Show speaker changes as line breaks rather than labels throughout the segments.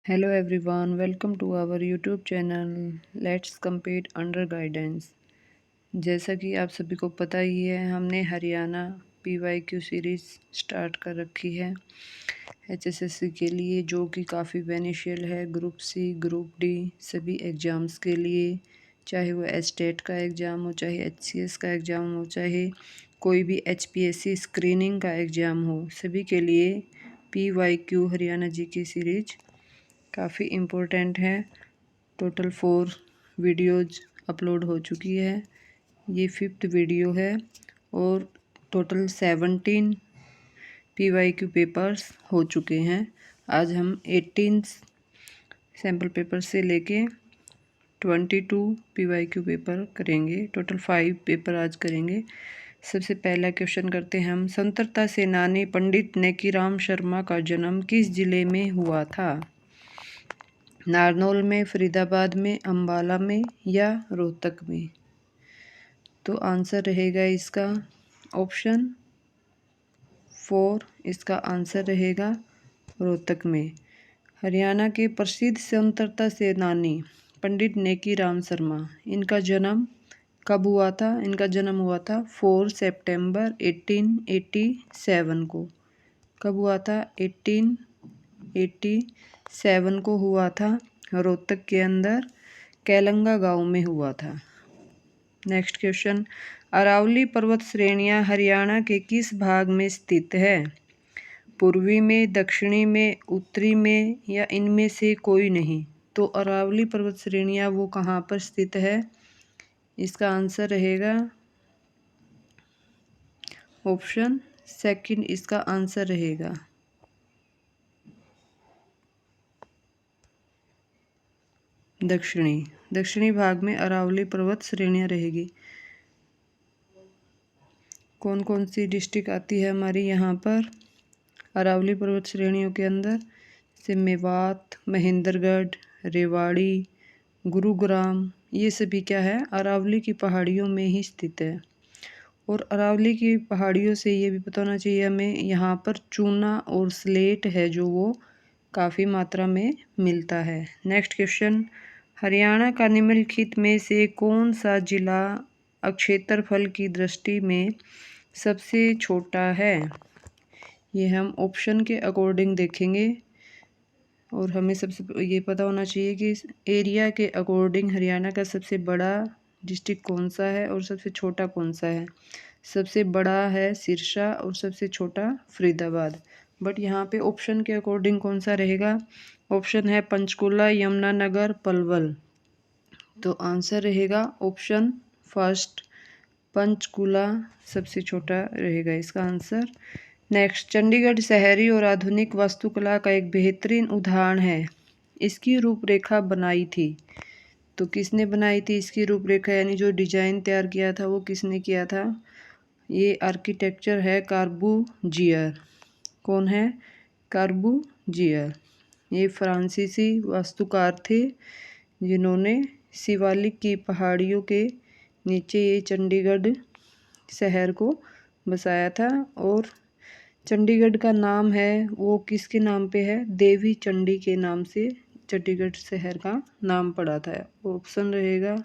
Hello everyone, welcome to our YouTube channel let's compete under guidance. जैसा कि आप सभी को पता ही है, हमने हरियाणा PYQ सीरीज़ स्टार्ट कर रखी है HSSC के लिए, जो कि काफ़ी बेनिशियल है ग्रुप सी, ग्रुप डी सभी एग्ज़ाम्स के लिए। चाहे वो एस्टेट का एग्ज़ाम हो, चाहे HCS का एग्ज़ाम हो, चाहे कोई भी HPSC स्क्रीनिंग का एग्ज़ाम हो, सभी के लिए PYQ हरियाणा जी की सीरीज काफ़ी इम्पोर्टेंट है। टोटल 4 वीडियोज़ अपलोड हो चुकी है, ये 5th वीडियो है और टोटल 17 PYQ पेपर्स हो चुके हैं। आज हम 18 सैम्पल पेपर से लेके 22 PYQ पेपर करेंगे। टोटल 5 पेपर आज करेंगे। सबसे पहला क्वेश्चन करते हैं हम। स्वतंत्रता सेनानी पंडित नेकीराम शर्मा का जन्म किस जिले में हुआ था? नारनौल में, फरीदाबाद में, अम्बाला में या रोहतक में? तो आंसर रहेगा इसका ऑप्शन 4, इसका आंसर रहेगा रोहतक में। हरियाणा के प्रसिद्ध स्वतंत्रता सेनानी पंडित नेकीराम शर्मा, इनका जन्म कब हुआ था? इनका जन्म हुआ था 4 सितंबर 1887 को। कब हुआ था? 1887 को हुआ था। रोहतक के अंदर कैलंगा गांव में हुआ था। Next question. अरावली पर्वत श्रेणियां हरियाणा के किस भाग में स्थित है? पूर्वी में, दक्षिणी में, उत्तरी में या इनमें से कोई नहीं? तो अरावली पर्वत श्रेणियां वो कहाँ पर स्थित है? इसका आंसर रहेगा ऑप्शन 2, इसका आंसर रहेगा दक्षिणी भाग में अरावली पर्वत श्रेणियां रहेगी। कौन कौन सी डिस्ट्रिक्ट आती है हमारी यहाँ पर अरावली पर्वत श्रेणियों के अंदर? से मेवात, महेंद्रगढ़, रेवाड़ी, गुरुग्राम, ये सभी क्या है? अरावली की पहाड़ियों में ही स्थित है। और अरावली की पहाड़ियों से ये भी पता होना चाहिए हमें, यहाँ पर चूना और स्लेट है जो वो काफ़ी मात्रा में मिलता है। Next question. हरियाणा का निम्नलिखित में से कौन सा जिला क्षेत्रफल की दृष्टि में सबसे छोटा है? ये हम ऑप्शन के अकॉर्डिंग देखेंगे और हमें सबसे ये पता होना चाहिए कि एरिया के अकॉर्डिंग हरियाणा का सबसे बड़ा डिस्ट्रिक्ट कौन सा है और सबसे छोटा कौन सा है। सबसे बड़ा है सिरसा और सबसे छोटा फरीदाबाद। बट यहाँ पे ऑप्शन के अकॉर्डिंग कौन सा रहेगा? ऑप्शन है पंचकुला, यमुनानगर, पलवल। तो आंसर रहेगा ऑप्शन फर्स्ट, पंचकुला सबसे छोटा रहेगा इसका आंसर। नेक्स्ट। चंडीगढ़ शहरी और आधुनिक वास्तुकला का एक बेहतरीन उदाहरण है। इसकी रूपरेखा बनाई थी, तो किसने बनाई थी इसकी रूपरेखा, यानी जो डिजाइन तैयार किया था वो किसने किया था? ये आर्किटेक्चर है कॉर्बूजियर। कौन है? कॉर्बूजियर। ये फ्रांसीसी वास्तुकार थे जिन्होंने शिवालिक की पहाड़ियों के नीचे ये चंडीगढ़ शहर को बसाया था। और चंडीगढ़ का नाम है वो किसके नाम पे है? देवी चंडी के नाम से चंडीगढ़ शहर का नाम पड़ा था। ऑप्शन रहेगा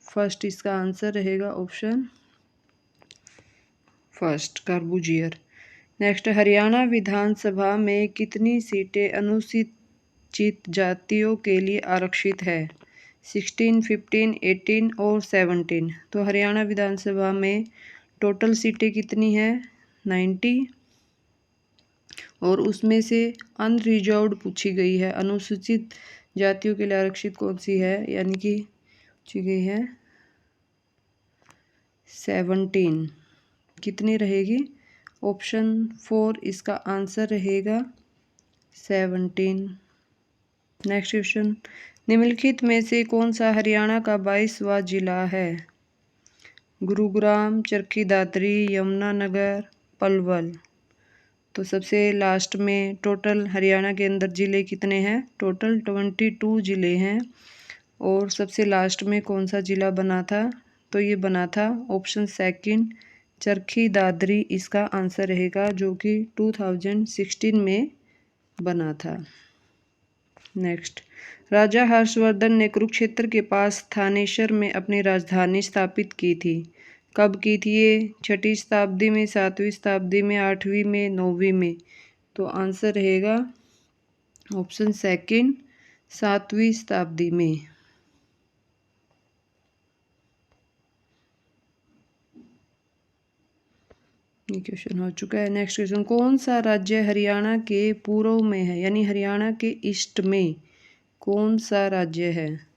फर्स्ट, इसका आंसर रहेगा ऑप्शन फर्स्ट, कॉर्बूजियर। नेक्स्ट। हरियाणा विधानसभा में कितनी सीटें अनुसूचित जातियों के लिए आरक्षित है? 16, 15, 18 और 17। तो हरियाणा विधानसभा में टोटल सीटें कितनी है? 90। और उसमें से अनरिजर्व्ड पूछी गई है। अनुसूचित जातियों के लिए आरक्षित कौन सी है? यानी कि पूछी गई है 17। कितनी रहेगी? ऑप्शन 4, इसका आंसर रहेगा 17। Next question. निम्नलिखित में से कौन सा हरियाणा का 22वां जिला है? गुरुग्राम, चरखी दादरी, यमुनानगर, पलवल। तो सबसे लास्ट में टोटल हरियाणा के अंदर ज़िले कितने हैं? टोटल 22 ज़िले हैं। और सबसे लास्ट में कौन सा ज़िला बना था? तो ये बना था ऑप्शन 2, चरखी दादरी इसका आंसर रहेगा, जो कि 2016 में बना था। नेक्स्ट, राजा हर्षवर्धन ने कुरुक्षेत्र के पास थानेश्वर में अपनी राजधानी स्थापित की थी। कब की थी ये? 6वीं शताब्दी में, 7वीं शताब्दी में, 8वीं में, 9वीं में? तो आंसर रहेगा ऑप्शन सेकंड, 7वीं शताब्दी में। ये क्वेश्चन हो चुका है। नेक्स्ट क्वेश्चन, कौन सा राज्य हरियाणा के पूर्व में है, यानी हरियाणा के ईस्ट में कौन सा राज्य है?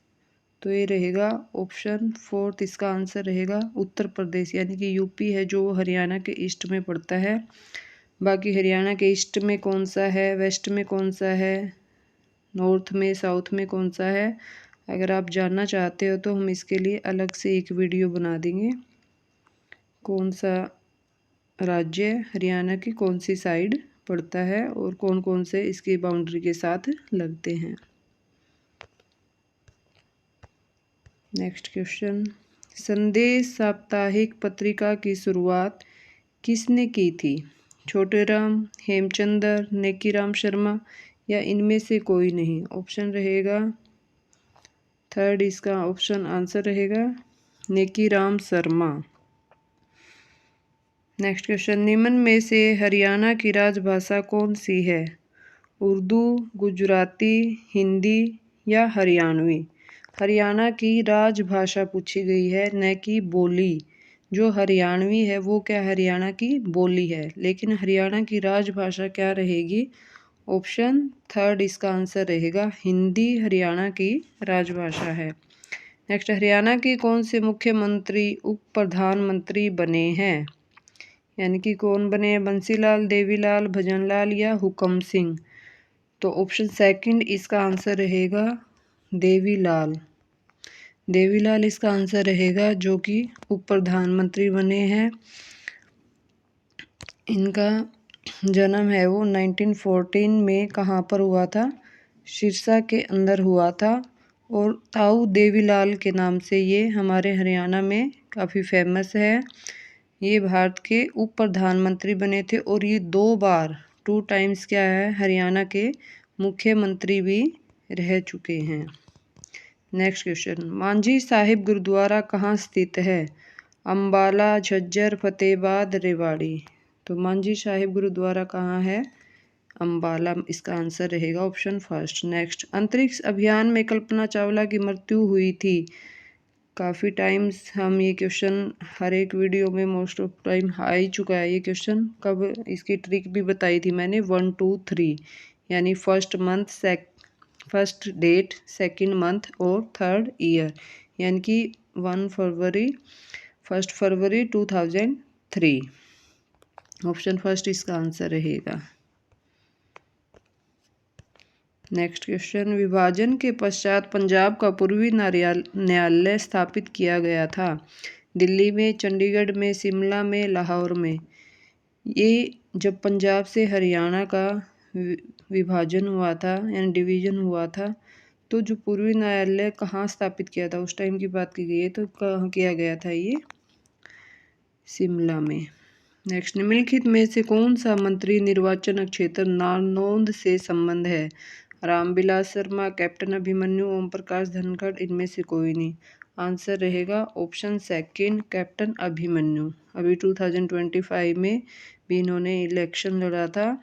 तो ये रहेगा ऑप्शन फोर्थ, इसका आंसर रहेगा उत्तर प्रदेश, यानी कि यूपी है जो हरियाणा के ईस्ट में पड़ता है। बाकी हरियाणा के ईस्ट में कौन सा है, वेस्ट में कौन सा है, नॉर्थ में, साउथ में कौन सा है, अगर आप जानना चाहते हो तो हम इसके लिए अलग से एक वीडियो बना देंगे। कौन सा राज्य हरियाणा की कौन सी साइड पड़ता है और कौन कौन से इसकी बाउंड्री के साथ लगते हैं। नेक्स्ट क्वेश्चन, संदेश साप्ताहिक पत्रिका की शुरुआत किसने की थी? छोटेराम, हेमचंद्र, नेकीराम शर्मा या इनमें से कोई नहीं? ऑप्शन रहेगा थर्ड, इसका ऑप्शन आंसर रहेगा नेकीराम शर्मा। नेक्स्ट क्वेश्चन, निम्न में से हरियाणा की राजभाषा कौन सी है? उर्दू, गुजराती, हिंदी या हरियाणवी? हरियाणा की राजभाषा पूछी गई है, न कि बोली। जो हरियाणवी है वो क्या हरियाणा की बोली है, लेकिन हरियाणा की राजभाषा क्या रहेगी? ऑप्शन थर्ड, इसका आंसर रहेगा हिंदी हरियाणा की राजभाषा है। नेक्स्ट, हरियाणा के कौन से मुख्यमंत्री उप प्रधानमंत्री बने हैं? यानी कि कौन बने हैं? बंसीलाल, देवीलाल, भजनलाल या हुकम सिंह? तो ऑप्शन सेकंड, इसका आंसर रहेगा देवीलाल। देवीलाल इसका आंसर रहेगा, जो कि उप प्रधानमंत्री बने हैं। इनका जन्म है वो 1914 में कहाँ पर हुआ था? सिरसा के अंदर हुआ था। और ताऊ देवीलाल के नाम से ये हमारे हरियाणा में काफ़ी फेमस है। ये भारत के उप प्रधानमंत्री बने थे और ये 2 बार 2 टाइम्स क्या है हरियाणा के मुख्यमंत्री भी रह चुके हैं। नेक्स्ट क्वेश्चन, मांझी साहिब गुरुद्वारा कहाँ स्थित है? अम्बाला, झज्जर, फतेहाबाद, रेवाड़ी? तो मांझी साहिब गुरुद्वारा कहाँ है? अम्बाला, इसका आंसर रहेगा ऑप्शन फर्स्ट। नेक्स्ट, अंतरिक्ष अभियान में कल्पना चावला की मृत्यु हुई थी। काफ़ी टाइम्स हम ये क्वेश्चन हर एक वीडियो में मोस्ट ऑफ टाइम आ ही चुका है ये क्वेश्चन। कब इसकी ट्रिक भी बताई थी मैंने, 1, 2, 3, यानी first month, first date, second month और थर्ड ईयर, यानी कि 1 फरवरी 2003। ऑप्शन फर्स्ट इसका आंसर रहेगा। नेक्स्ट क्वेश्चन, विभाजन के पश्चात पंजाब का पूर्वी न्यायालय स्थापित किया गया था। दिल्ली में, चंडीगढ़ में, शिमला में, लाहौर में? ये जब पंजाब से हरियाणा का विभाजन हुआ था यानी डिवीज़न हुआ था, तो जो पूर्वी न्यायालय कहाँ स्थापित किया था, उस टाइम की बात की गई है, तो कहाँ किया गया था? ये शिमला में। नेक्स्ट, निम्नलिखित में से कौन सा मंत्री निर्वाचन क्षेत्र नारनौंद से संबंध है? रामविलास शर्मा, कैप्टन अभिमन्यु, ओम प्रकाश धनखड़, इनमें से कोई नहीं? आंसर रहेगा ऑप्शन सेकंड, कैप्टन अभिमन्यु। अभी 2025 में भी इन्होंने इलेक्शन लड़ा था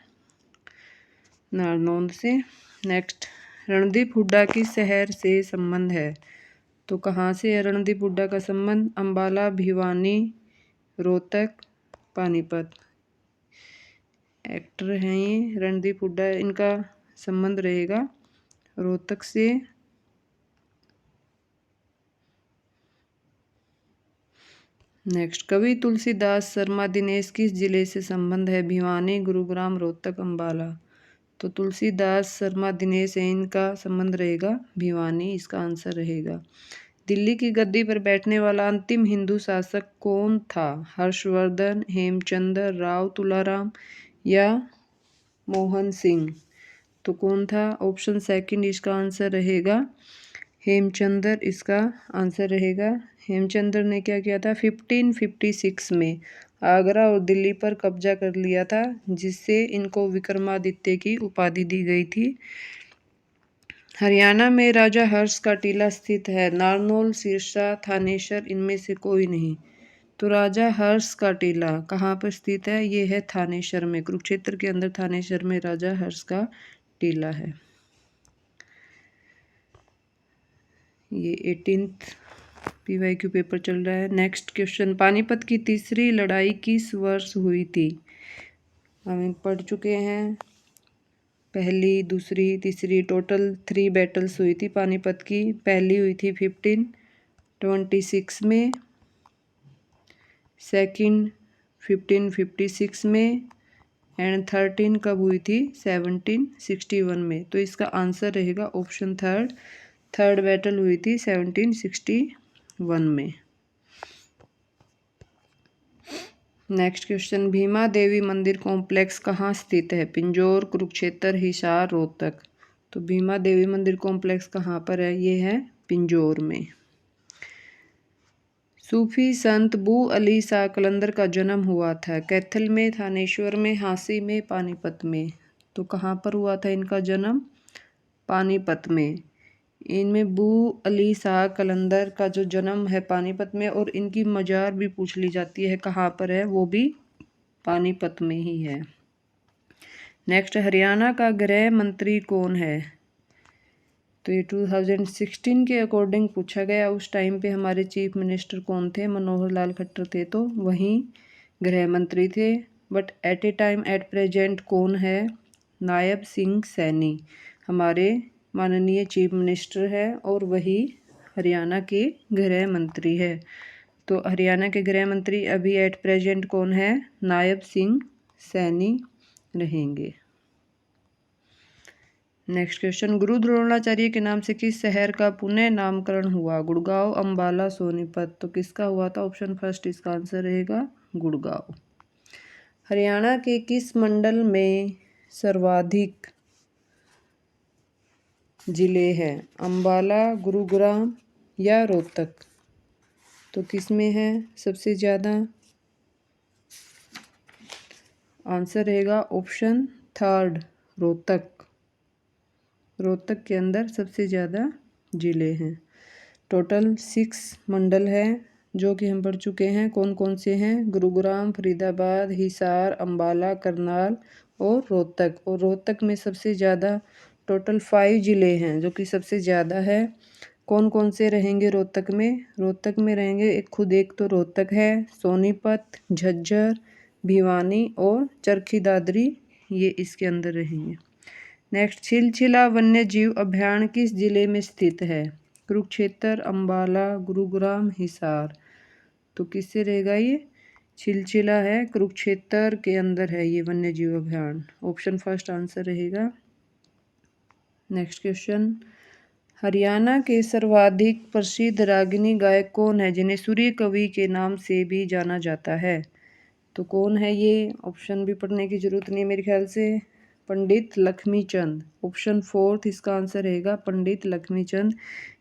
नारनौंद से। नेक्स्ट, रणदीप हुड्डा किस शहर से संबंध है? तो कहाँ से है रणदीप हुड्डा का संबंध? अम्बाला, भिवानी, रोहतक, पानीपत? एक्टर हैं ये रणदीप हुड्डा, इनका संबंध रहेगा रोहतक से। नेक्स्ट, कवि तुलसीदास शर्मा दिनेश किस जिले से संबंध है? भिवानी, गुरुग्राम, रोहतक, अम्बाला? तो तुलसीदास शर्मा दिनेश है, इनका संबंध रहेगा भिवानी, इसका आंसर रहेगा। दिल्ली की गद्दी पर बैठने वाला अंतिम हिंदू शासक कौन था? हर्षवर्धन, हेमचंद्र, राव तुलाराम या मोहन सिंह? तो कौन था? ऑप्शन सेकंड, इसका आंसर रहेगा हेमचंद्र, इसका आंसर रहेगा। हेमचंद्र ने क्या किया था? 1556 में आगरा और दिल्ली पर कब्जा कर लिया था, जिससे इनको विक्रमादित्य की उपाधि दी गई थी। हरियाणा में राजा हर्ष का टीला स्थित है। नारनौल, सिरसा, थानेसर इनमें से कोई नहीं। तो राजा हर्ष का टीला कहाँ पर स्थित है? ये है थानेसर में, कुरुक्षेत्र के अंदर थानेसर में राजा हर्ष का टीला है। ये 18th PYQ पेपर चल रहा है। नेक्स्ट क्वेश्चन, पानीपत की तीसरी लड़ाई किस वर्ष हुई थी? हम पढ़ चुके हैं, पहली, दूसरी, तीसरी, टोटल 3 बैटल्स हुई थी पानीपत की। पहली हुई थी 1526 में, सेकंड 1556 में, एंड 13 कब हुई थी? 1761 में। तो इसका आंसर रहेगा ऑप्शन थर्ड बैटल हुई थी 1761 में। नेक्स्ट क्वेश्चन, भीमा देवी मंदिर कॉम्प्लेक्स कहाँ स्थित है? पिंजौर, कुरुक्षेत्र, हिसार, रोहतक। तो भीमा देवी मंदिर कॉम्प्लेक्स कहाँ पर है? ये है पिंजौर में। सूफी संत बू अली शाह कलंदर का जन्म हुआ था? कैथल में, थानेश्वर में, हांसी में, पानीपत में। तो कहाँ पर हुआ था इनका जन्म? पानीपत में। इनमें बू अली शाह कलंदर का जो जन्म है पानीपत में, और इनकी मजार भी पूछ ली जाती है कहाँ पर है, वो भी पानीपत में ही है। नेक्स्ट, हरियाणा का गृह मंत्री कौन है? तो ये 2016 के अकॉर्डिंग पूछा गया। उस टाइम पे हमारे चीफ मिनिस्टर कौन थे? मनोहर लाल खट्टर थे, तो वहीं गृह मंत्री थे। बट एट प्रेजेंट कौन है? नायब सिंह सैनी हमारे माननीय चीफ मिनिस्टर है, और वही हरियाणा के गृह मंत्री है। तो हरियाणा के गृह मंत्री अभी एट प्रेजेंट कौन है? नायब सिंह सैनी रहेंगे। नेक्स्ट क्वेश्चन, गुरु द्रोणाचार्य के नाम से किस शहर का पुनः नामकरण हुआ? गुड़गांव, अंबाला, सोनीपत। तो किसका हुआ था? ऑप्शन फर्स्ट इसका आंसर रहेगा गुड़गांव। हरियाणा के किस मंडल में सर्वाधिक जिले हैं? अंबाला, गुरुग्राम या रोहतक। तो किस में है सबसे ज़्यादा? आंसर रहेगा ऑप्शन थर्ड, रोहतक। रोहतक के अंदर सबसे ज़्यादा ज़िले हैं। टोटल 6 मंडल हैं जो कि हम पढ़ चुके हैं। कौन कौन से हैं? गुरुग्राम, फरीदाबाद, हिसार, अंबाला, करनाल और रोहतक। और रोहतक में सबसे ज़्यादा टोटल 5 ज़िले हैं जो कि सबसे ज़्यादा है। कौन कौन से रहेंगे रोहतक में? रोहतक में रहेंगे एक तो रोहतक है, सोनीपत, झज्जर, भिवानी और चरखी दादरी, ये इसके अंदर रहेंगे। नेक्स्ट, छिलछिला वन्य जीव अभयारण्य किस जिले में स्थित है? कुरुक्षेत्र, अंबाला, गुरुग्राम, हिसार। तो किससे रहेगा ये? छिलछिला है, कुरुक्षेत्र के अंदर है ये वन्य जीव अभयारण्य। ऑप्शन फर्स्ट आंसर रहेगा। नेक्स्ट क्वेश्चन, हरियाणा के सर्वाधिक प्रसिद्ध रागिनी गायक कौन है जिन्हें सूर्य कवि के नाम से भी जाना जाता है? तो कौन है ये? ऑप्शन भी पढ़ने की जरूरत नहीं मेरे ख्याल से। पंडित लक्ष्मीचंद। ऑप्शन फोर्थ इसका आंसर रहेगा पंडित लक्ष्मीचंद,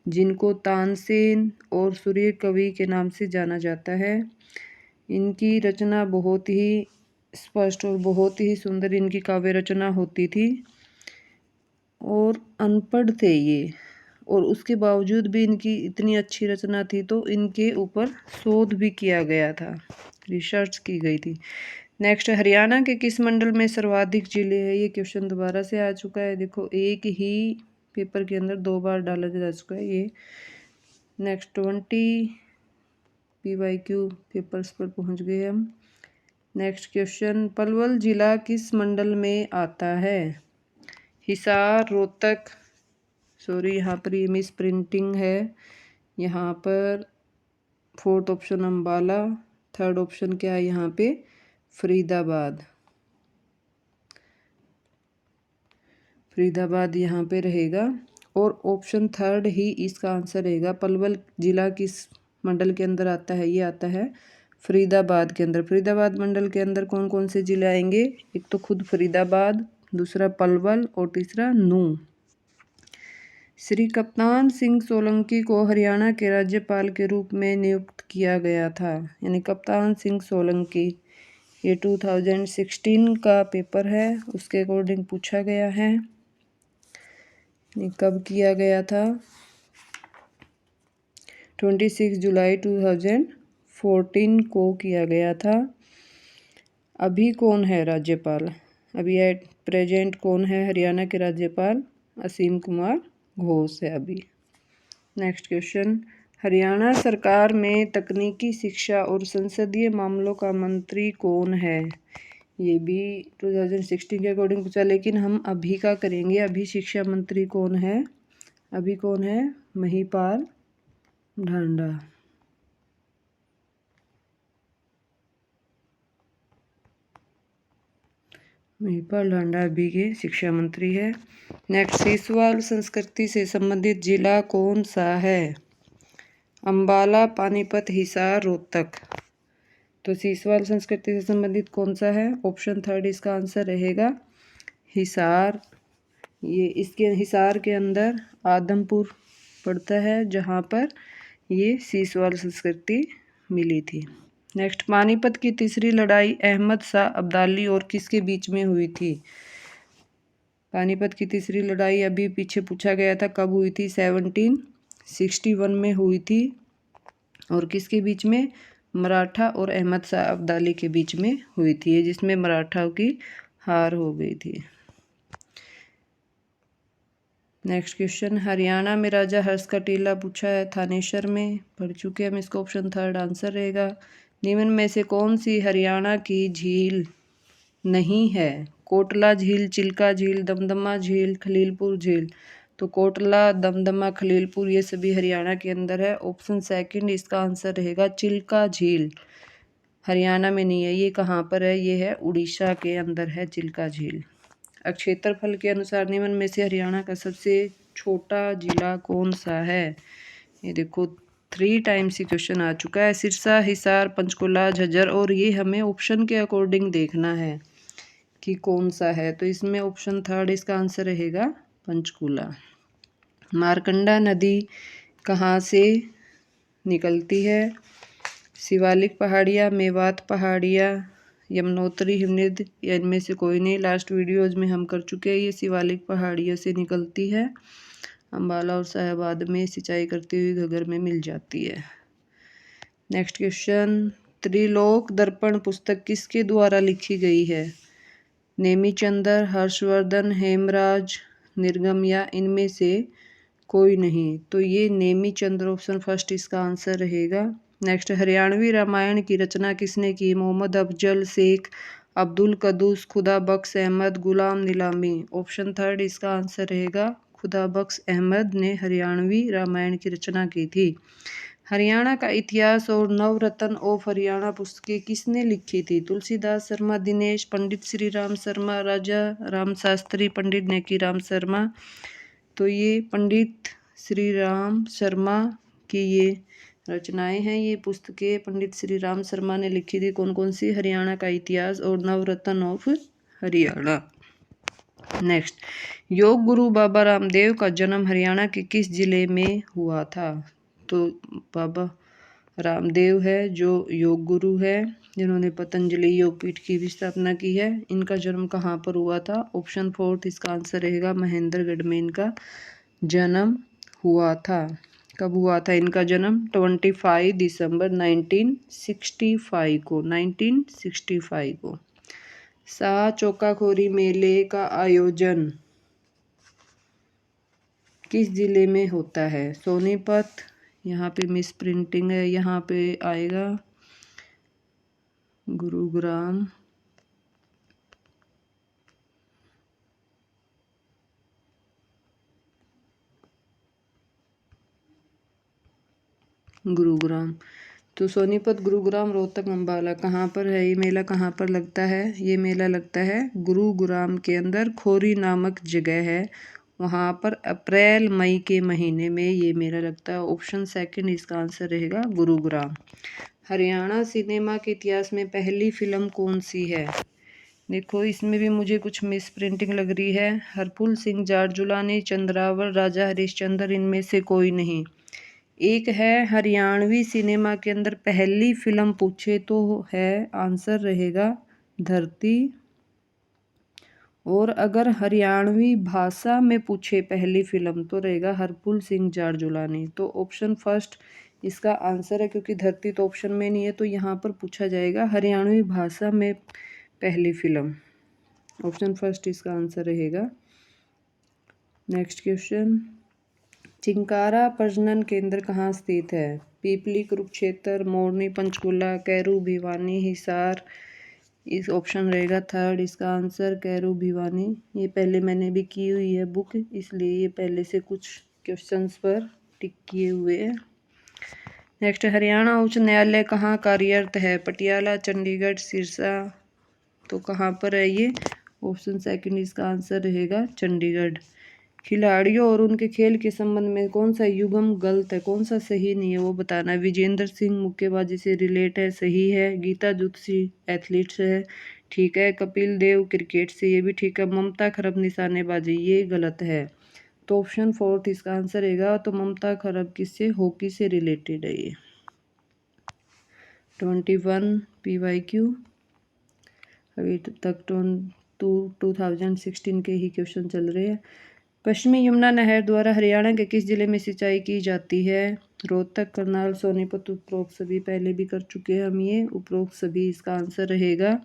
जिनको तानसेन और सूर्य कवि के नाम से जाना जाता है। इनकी रचना बहुत ही स्पष्ट और बहुत ही सुंदर इनकी काव्य रचना होती थी, और अनपढ़ थे ये, और उसके बावजूद भी इनकी इतनी अच्छी रचना थी तो इनके ऊपर शोध भी किया गया था, रिसर्च की गई थी। नेक्स्ट, हरियाणा के किस मंडल में सर्वाधिक जिले हैं? ये क्वेश्चन दोबारा से आ चुका है। देखो, एक ही पेपर के अंदर 2 बार डाला जा चुका है ये। नेक्स्ट 20 PYQ पेपर्स पर पहुंच गए हम। नेक्स्ट क्वेश्चन, पलवल जिला किस मंडल में आता है? हिसार, रोहतक, सॉरी यहाँ पर ये मिस प्रिंटिंग है। यहाँ पर fourth option Ambala, third option क्या है यहाँ पे? फरीदाबाद। फरीदाबाद यहाँ पे रहेगा, और ऑप्शन थर्ड ही इसका आंसर रहेगा। पलवल जिला किस मंडल के अंदर आता है? ये आता है फरीदाबाद के अंदर। फरीदाबाद मंडल के अंदर कौन कौन से जिले आएंगे? एक तो खुद फरीदाबाद, दूसरा पलवल और तीसरा नूंह। श्री कप्तान सिंह सोलंकी को हरियाणा के राज्यपाल के रूप में नियुक्त किया गया था, यानी कप्तान सिंह सोलंकी। ये 2016 का पेपर है, उसके अकॉर्डिंग पूछा गया है। ये कब किया गया था? 26 जुलाई 2014 को किया गया था। अभी कौन है राज्यपाल? अभी एट प्रेजेंट कौन है हरियाणा के राज्यपाल? असीम कुमार घोष है अभी। नेक्स्ट क्वेश्चन, हरियाणा सरकार में तकनीकी शिक्षा और संसदीय मामलों का मंत्री कौन है? ये भी 2016 के अकॉर्डिंग पूछा, लेकिन हम अभी का करेंगे। अभी शिक्षा मंत्री कौन है? अभी कौन है? महिपाल ढांडा। महिपाल ढांडा अभी के शिक्षा मंत्री है। नेक्स्ट, सीसवाल संस्कृति से संबंधित जिला कौन सा है? अंबाला, पानीपत, हिसार, रोहतक। तो सीसवाल संस्कृति से संबंधित कौन सा है? ऑप्शन 3 इसका आंसर रहेगा हिसार। ये इसके हिसार के अंदर आदमपुर पड़ता है, जहाँ पर ये सीसवाल संस्कृति मिली थी। नेक्स्ट, पानीपत की तीसरी लड़ाई अहमद शाह अब्दाली और किसके बीच में हुई थी? पानीपत की तीसरी लड़ाई अभी पीछे पूछा गया था, कब हुई थी? 1761 में हुई थी। और किसके बीच में? मराठा और अहमद शाह अब्दाली के बीच में हुई थी, जिसमें मराठाओं की हार हो गई थी। नेक्स्ट क्वेश्चन, हरियाणा में राजा हर्ष का टीला पूछा है, थानेसर में पढ़ चुके हम इसका। ऑप्शन 3 आंसर रहेगा। निम्न में से कौन सी हरियाणा की झील नहीं है? कोटला झील, चिल्का झील, दमदमा झील, खलीलपुर झील। तो कोटला, दमदमा, खलीलपुर ये सभी हरियाणा के अंदर है। ऑप्शन 2 इसका आंसर रहेगा। चिल्का झील हरियाणा में नहीं है। ये कहाँ पर है? ये है उड़ीसा के अंदर है चिल्का झील। क्षेत्रफल के अनुसार निम्न में से हरियाणा का सबसे छोटा जिला कौन सा है? ये देखो 3 टाइम्स ही क्वेश्चन आ चुका है। सिरसा, हिसार, पंचकुला, झज्जर। और ये हमें ऑप्शन के अकॉर्डिंग देखना है कि कौन सा है। तो इसमें ऑप्शन 3 इसका आंसर रहेगा पंचकुला। मारकंडा नदी कहाँ से निकलती है? शिवालिक पहाड़ियाँ, मेवात पहाड़ियाँ, यमुनोत्री हिमनद, या इनमें से कोई नहीं। लास्ट वीडियोज़ में हम कर चुके हैं। ये शिवालिक पहाड़ियों से निकलती है। अम्बाला और साहेबाद में सिंचाई करती हुई घगर में मिल जाती है। नेक्स्ट क्वेश्चन, त्रिलोक दर्पण पुस्तक किसके द्वारा लिखी गई है? नेमीचंद्र, हर्षवर्धन, हेमराज, निर्गम, या इनमें से कोई नहीं। तो ये नेमीचंद्र, ऑप्शन 1 इसका आंसर रहेगा। नेक्स्ट, हरियाणवी रामायण की रचना किसने की? मोहम्मद अफजल शेख, अब्दुल कद्दूस, खुदा बख्श अहमद, गुलाम निलामी। ऑप्शन 3 इसका आंसर रहेगा। खुदा बख्श अहमद ने हरियाणवी रामायण की रचना की थी। हरियाणा का इतिहास और नवरत्न ऑफ हरियाणा पुस्तकें किसने लिखी थी? तुलसीदास शर्मा, दिनेश, पंडित श्री राम शर्मा, राजा राम शास्त्री, पंडित नेकी राम शर्मा। तो ये पंडित श्री राम शर्मा की ये रचनाएं हैं। ये पुस्तकें पंडित श्री राम शर्मा ने लिखी थी। कौन कौन सी? हरियाणा का इतिहास और नवरत्न ऑफ हरियाणा। नेक्स्ट, योग गुरु बाबा रामदेव का जन्म हरियाणा के किस जिले में हुआ था? तो बाबा रामदेव है जो योग गुरु है, जिन्होंने पतंजलि योगपीठ की भी स्थापना की है। इनका जन्म कहाँ पर हुआ था? ऑप्शन 4 इसका आंसर रहेगा। महेंद्रगढ़ में इनका जन्म हुआ था। कब हुआ था इनका जन्म? 25 दिसंबर 1965 को। 1965 को। शाह चौकाखोरी मेले का आयोजन किस जिले में होता है? सोनीपत, यहाँ पे मिस प्रिंटिंग है, यहाँ पे आएगा गुरुग्राम, गुरुग्राम। तो सोनीपत, गुरुग्राम, रोहतक, अम्बाला कहाँ पर है? ये मेला कहाँ पर लगता है? ये मेला लगता है गुरुग्राम के अंदर। खोरी नामक जगह है, वहाँ पर अप्रैल मई के महीने में ये मेला लगता है। ऑप्शन 2 इसका आंसर रहेगा गुरुग्राम। हरियाणा सिनेमा के इतिहास में पहली फिल्म कौन सी है? देखो इसमें भी मुझे कुछ मिस प्रिंटिंग लग रही है। हरफुल सिंह जारजुलानी, चंद्रावल, राजा हरिश्चंद्र, इनमें से कोई नहीं। एक है हरियाणवी सिनेमा के अंदर पहली फिल्म पूछे तो है, आंसर रहेगा धरती। और अगर हरियाणवी भाषा में पूछे पहली फिल्म तो रहेगा हरपुल सिंह जारजुलानी। तो ऑप्शन फर्स्ट इसका आंसर है, क्योंकि धरती तो ऑप्शन में नहीं है, तो यहाँ पर पूछा जाएगा हरियाणवी भाषा में पहली फिल्म। ऑप्शन फर्स्ट इसका आंसर रहेगा। नेक्स्ट क्वेश्चन, चिंकारा प्रजनन केंद्र कहाँ स्थित है? पीपली, कुरुक्षेत्र, मोरनी, पंचकुला, कैरू, भिवानी, हिसार। इस ऑप्शन रहेगा थर्ड इसका आंसर, कैरू भिवानी। ये पहले मैंने भी की हुई है बुक, इसलिए ये पहले से कुछ क्वेश्चंस पर टिक किए हुए हैं। नेक्स्ट, हरियाणा उच्च न्यायालय कहाँ कार्यरत है? पटियाला, चंडीगढ़, सिरसा। तो कहाँ पर है ये? ऑप्शन सेकंड इसका आंसर रहेगा चंडीगढ़। खिलाड़ियों और उनके खेल के संबंध में कौन सा युग्म गलत है, कौन सा सही नहीं है वो बताना है। विजेंद्र सिंह मुक्केबाजी से रिलेट है, सही है। गीता जुत्सी एथलीट्स है, ठीक है। कपिल देव क्रिकेट से, ये भी ठीक है। ममता खरब निशानेबाजी, ये गलत है। तो ऑप्शन फोर्थ इसका आंसर रहेगा। तो ममता खरब किससे? हॉकी से रिलेटेड है ये। 21 PYQ अभी तक 2016 के ही क्वेश्चन चल रहे हैं। पश्चिमी यमुना नहर द्वारा हरियाणा के किस जिले में सिंचाई की जाती है? रोहतक, करनाल, सोनीपत। उपरोक्त सभी पहले भी कर चुके हैं हम ये। उपरोक्त सभी इसका आंसर रहेगा।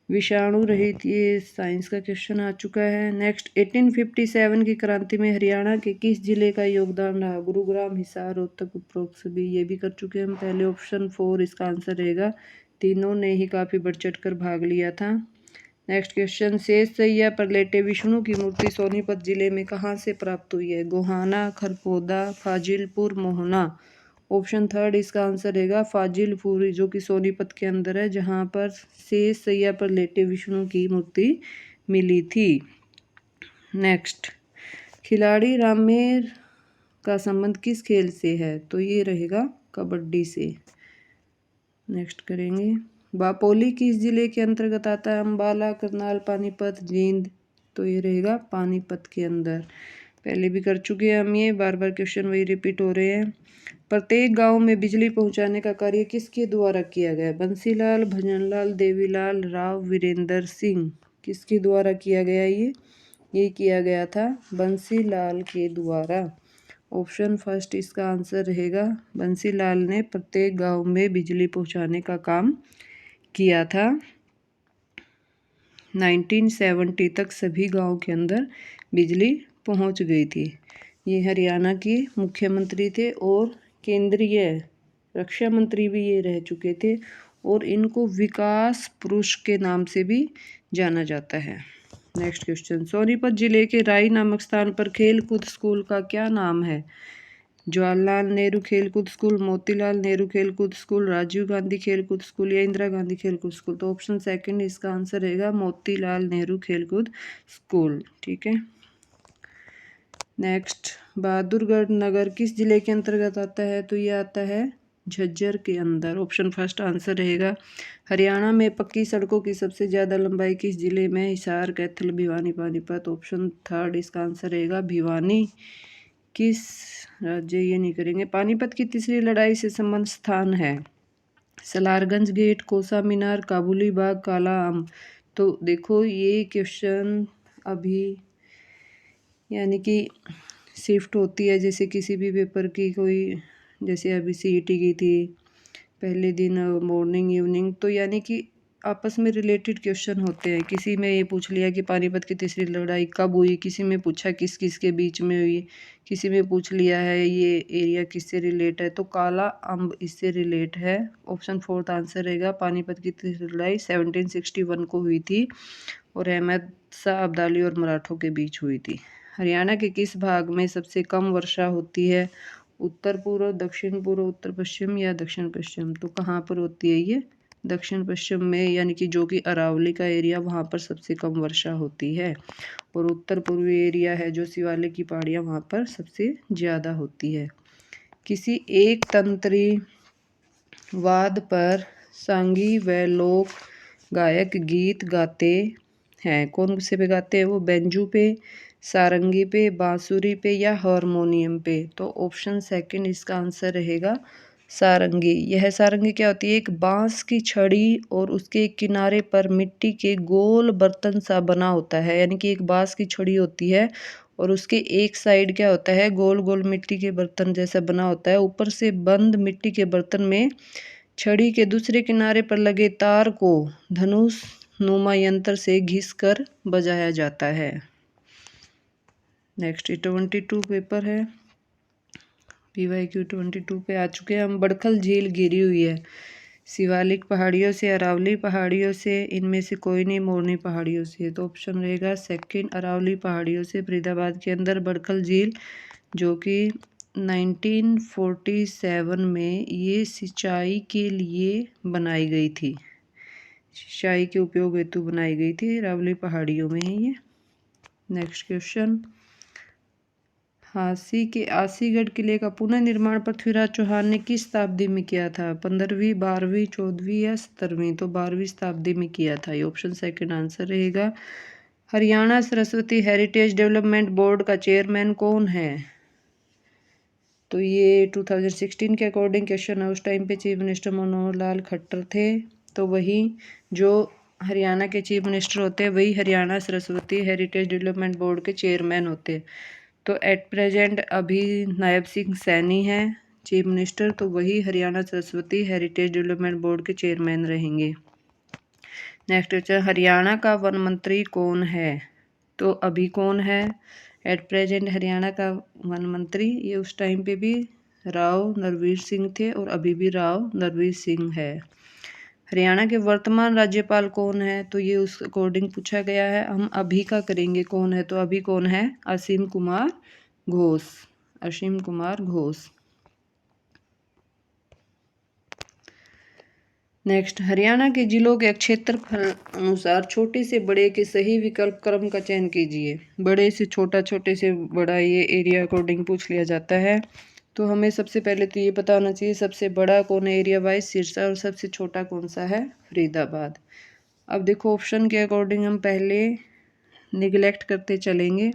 विषाणु रहित, ये साइंस का क्वेश्चन आ चुका है। नेक्स्ट, 1857 की क्रांति में हरियाणा के किस जिले का योगदान रहा? गुरुग्राम, हिसार, रोहतक। उपरोक्त सभी ये भी कर चुके हैं हम पहले। ऑप्शन 4 इसका आंसर रहेगा। तीनों ने ही काफ़ी बढ़ चढ़ कर भाग लिया था। नेक्स्ट क्वेश्चन, शेष सैया पर लेटे विष्णु की मूर्ति सोनीपत जिले में कहाँ से प्राप्त हुई है? गोहाना, खरपोदा, फाजिलपुर, मोहना। ऑप्शन थर्ड इसका आंसर रहेगा फाजिलपुर, जो कि सोनीपत के अंदर है, जहाँ पर शेष सैया पर लेटे विष्णु की मूर्ति मिली थी। नेक्स्ट, खिलाड़ी रामेर का संबंध किस खेल से है? तो ये रहेगा कबड्डी से। नेक्स्ट करेंगे, बापोली किस जिले के अंतर्गत आता है? अम्बाला, करनाल, पानीपत, जींद। तो ये रहेगा पानीपत के अंदर। पहले भी कर चुके हैं हम ये, बार बार क्वेश्चन वही रिपीट हो रहे हैं। प्रत्येक गांव में बिजली पहुंचाने का कार्य किसके द्वारा किया गया? बंसीलाल, भजनलाल, देवीलाल, राव वीरेंद्र सिंह। किसके द्वारा किया गया ये किया गया था बंसीलाल के द्वारा। ऑप्शन फर्स्ट इसका आंसर रहेगा। बंसीलाल ने प्रत्येक गांव में बिजली पहुंचाने का काम किया था। 1970 तक सभी गांव के अंदर बिजली पहुंच गई थी। ये हरियाणा के मुख्यमंत्री थे और केंद्रीय रक्षा मंत्री भी ये रह चुके थे, और इनको विकास पुरुष के नाम से भी जाना जाता है। नेक्स्ट क्वेश्चन, सोनीपत जिले के राई नामक स्थान पर खेलकूद स्कूल का क्या नाम है? जवाहरलाल नेहरू खेलकूद स्कूल, मोतीलाल नेहरू खेलकूद स्कूल, राजीव गांधी खेलकूद स्कूल या इंदिरा गांधी खेलकूद स्कूल। तो ऑप्शन सेकंड इसका आंसर रहेगा मोतीलाल नेहरू खेलकूद स्कूल, ठीक है। नेक्स्ट, बहादुरगढ़ नगर किस जिले के अंतर्गत आता है? तो ये आता है झज्जर के अंदर। ऑप्शन फर्स्ट आंसर रहेगा। हरियाणा में पक्की सड़कों की सबसे ज़्यादा लंबाई किस जिले में? हिसार, कैथल, भिवानी, पानीपत। ऑप्शन थर्ड इसका आंसर रहेगा भिवानी। किस राज्य, ये नहीं करेंगे। पानीपत की तीसरी लड़ाई से संबंध स्थान है? सलारगंज गेट, कोसा मीनार, काबुली बाग, काला आम। तो देखो ये क्वेश्चन अभी यानी कि शिफ्ट होती है, जैसे किसी भी पेपर की कोई, जैसे अभी CET की थी पहले दिन मॉर्निंग इवनिंग, तो यानी कि आपस में रिलेटेड क्वेश्चन होते हैं। किसी में ये पूछ लिया कि पानीपत की तीसरी लड़ाई कब हुई, किसी में पूछा किस किस के बीच में हुई, किसी में पूछ लिया है ये एरिया किससे रिलेट है, तो काला अम्ब इससे रिलेट है। ऑप्शन फोर्थ आंसर रहेगा। पानीपत की तीसरी लड़ाई 1761 को हुई थी और अहमद शाह अब्दाली और मराठों के बीच हुई थी। हरियाणा के किस भाग में सबसे कम वर्षा होती है? उत्तर पूर्व, दक्षिण पूर्व, उत्तर पश्चिम या दक्षिण पश्चिम। तो कहाँ पर होती है ये? दक्षिण पश्चिम में, यानी कि जो कि अरावली का एरिया, वहाँ पर सबसे कम वर्षा होती है। और उत्तर पूर्वी एरिया है जो शिवालिक की पहाड़ियाँ, वहाँ पर सबसे ज़्यादा होती है। किसी एक तंत्री वाद पर सांगी व लोक गायक गीत गाते हैं, कौन से पे गाते हैं वो? बेंजू पे, सारंगी पे, बांसुरी पे या हारमोनियम पे। तो ऑप्शन सेकंड इसका आंसर रहेगा सारंगी। यह सारंगी क्या होती है? एक बांस की छड़ी और उसके किनारे पर मिट्टी के गोल बर्तन सा बना होता है, यानी कि एक बांस की छड़ी होती है और उसके एक साइड क्या होता है? गोल गोल मिट्टी के बर्तन जैसा बना होता है। ऊपर से बंद मिट्टी के बर्तन में छड़ी के दूसरे किनारे पर लगे तार को धनुष नुमा यंत्र से घिस कर बजाया जाता है। नेक्स्ट 22 पेपर है, PYQ 22 पे आ चुके हैं हम। बड़खल झील घिरी हुई है शिवालिक पहाड़ियों से, अरावली पहाड़ियों से, इनमें से कोई नहीं, मोरनी पहाड़ियों से। तो ऑप्शन रहेगा सेकंड, अरावली पहाड़ियों से। फरीदाबाद के अंदर बड़खल झील, जो कि 1947 में ये सिंचाई के लिए बनाई गई थी, सिंचाई के उपयोग हेतु बनाई गई थी। अरावली पहाड़ियों में है ये। नेक्स्ट क्वेश्चन, हांसी के आसीगढ़ किले का पुनर्निर्माण पृथ्वीराज चौहान ने किस शताब्दी में किया था? 15वीं, 12वीं, 14वीं या 17वीं? तो 12वीं शताब्दी में किया था। ये ऑप्शन सेकंड आंसर रहेगा। Haryana Saraswati heritage development board का चेयरमैन कौन है? तो ये 2016 के अकॉर्डिंग क्वेश्चन है। उस टाइम पे चीफ मिनिस्टर मनोहर लाल खट्टर थे, तो वही जो हरियाणा के चीफ मिनिस्टर होते हैं वही Haryana Saraswati heritage development board के चेयरमैन होते हैं। तो एट प्रेजेंट अभी नायब सिंह सैनी हैं चीफ मिनिस्टर, तो वही Haryana Saraswati heritage development board के चेयरमैन रहेंगे। नेक्स्ट क्वेश्चन, हरियाणा का वन मंत्री कौन है? तो अभी कौन है एट प्रेजेंट हरियाणा का वन मंत्री? ये उस टाइम पे भी राव नरवीर सिंह थे और अभी भी राव नरवीर सिंह है। हरियाणा के वर्तमान राज्यपाल कौन है? तो ये उस अकॉर्डिंग पूछा गया है। हम अभी का करेंगे कौन है, तो अभी कौन है? असीम कुमार घोष, असीम कुमार घोष। नेक्स्ट, हरियाणा के जिलों के क्षेत्रफल अनुसार छोटे से बड़े के सही विकल्प क्रम का चयन कीजिए। बड़े से छोटा, छोटे से बड़ा, ये एरिया अकॉर्डिंग पूछ लिया जाता है। तो हमें सबसे पहले तो ये पता होना चाहिए सबसे बड़ा कौन है एरिया वाइज, सिरसा, और सबसे छोटा कौन सा है? फरीदाबाद। अब देखो ऑप्शन के अकॉर्डिंग हम पहले निगलेक्ट करते चलेंगे।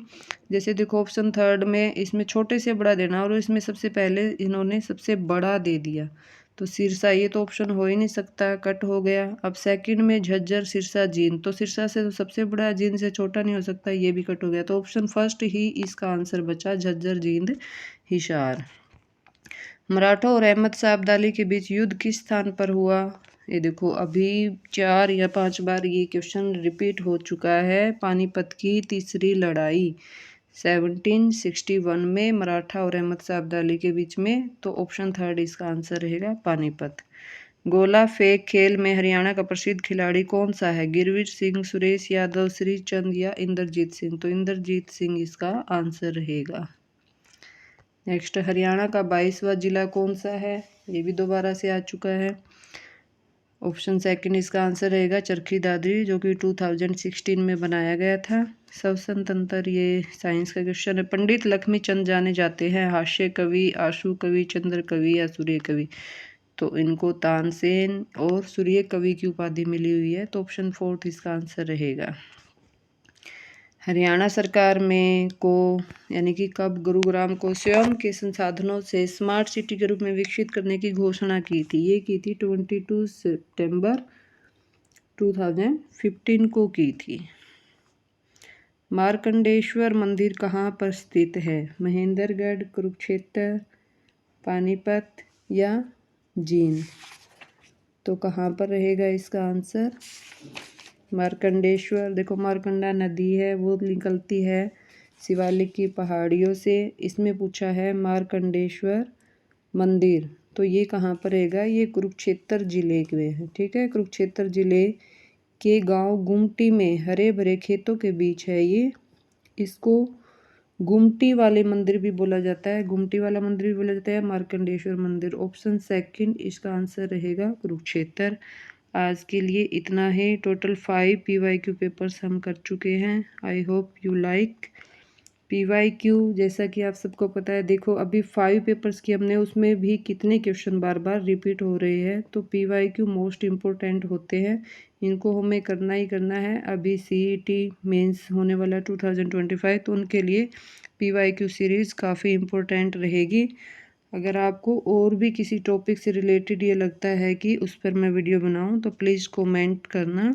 जैसे देखो ऑप्शन थर्ड में इसमें छोटे से बड़ा देना और इसमें सबसे पहले इन्होंने सबसे बड़ा दे दिया, तो सिरसा, ये तो ऑप्शन हो ही नहीं सकता, कट हो गया। अब सेकंड में झज्जर, सिरसा, जींद, तो सिरसा से तो सबसे बड़ा, जींद से छोटा नहीं हो सकता, ये भी कट हो गया। तो ऑप्शन फर्स्ट ही इसका आंसर बचा, झज्जर, जींद, हिसार। मराठा और अहमद शाह अब्दाली के बीच युद्ध किस स्थान पर हुआ? ये देखो अभी 4 या 5 बार ये क्वेश्चन रिपीट हो चुका है। पानीपत की तीसरी लड़ाई 1761 में मराठा और अहमद शाह अब्दाली के बीच में। तो ऑप्शन थर्ड इसका आंसर रहेगा, पानीपत। गोला फेंक खेल में हरियाणा का प्रसिद्ध खिलाड़ी कौन सा है? गिरवीर सिंह, सुरेश यादव, श्रीचंद या इंद्रजीत सिंह? तो इंद्रजीत सिंह इसका आंसर रहेगा। नेक्स्ट, हरियाणा का 22वां जिला कौन सा है? ये भी दोबारा से आ चुका है। ऑप्शन सेकंड इसका आंसर रहेगा, चरखी दादरी, जो कि 2016 में बनाया गया था। स्वतंत्र तंत्र, ये साइंस का क्वेश्चन है। पंडित लक्ष्मी चंद जाने जाते हैं हास्य कवि, आशु कवि, चंद्र कवि या सूर्य कवि? तो इनको तानसेन और सूर्य कवि की उपाधि मिली हुई है। तो ऑप्शन फोर्थ इसका आंसर रहेगा। हरियाणा सरकार में को यानी कि कब गुरुग्राम को स्वयं के संसाधनों से स्मार्ट सिटी के रूप में विकसित करने की घोषणा की थी? ये की थी 22 सितंबर 2015 को की थी। मार्कंडेश्वर मंदिर कहाँ पर स्थित है? महेंद्रगढ़, कुरुक्षेत्र, पानीपत या जींद? तो कहाँ पर रहेगा इसका आंसर? मार्कंडेश्वर। देखो मार्कंडा नदी है, वो निकलती है शिवालिक की पहाड़ियों से। इसमें पूछा है मार्कंडेश्वर मंदिर, तो ये कहाँ पर रहेगा? ये कुरुक्षेत्र जिले में है। ठीक है, कुरुक्षेत्र जिले के गांव गुमटी में हरे भरे खेतों के बीच है ये। इसको गुमटी वाले मंदिर भी बोला जाता है, गुमटी वाला मंदिर भी बोला जाता है, मार्कंडेश्वर मंदिर। ऑप्शन सेकंड इसका आंसर रहेगा, कुरुक्षेत्र। आज के लिए इतना ही। टोटल 5 PYQ पेपर्स हम कर चुके हैं। I hope you like PYQ। जैसा कि आप सबको पता है, देखो अभी 5 पेपर्स की हमने, उसमें भी कितने क्वेश्चन बार बार रिपीट हो रहे हैं। तो PYQ मोस्ट इम्पोर्टेंट होते हैं, इनको हमें करना ही करना है। अभी CET मेंस होने वाला 2025, तो उनके लिए PYQ सीरीज़ काफ़ी इम्पोर्टेंट रहेगी। अगर आपको और भी किसी टॉपिक से रिलेटेड ये लगता है कि उस पर मैं वीडियो बनाऊं तो प्लीज़ कमेंट करना।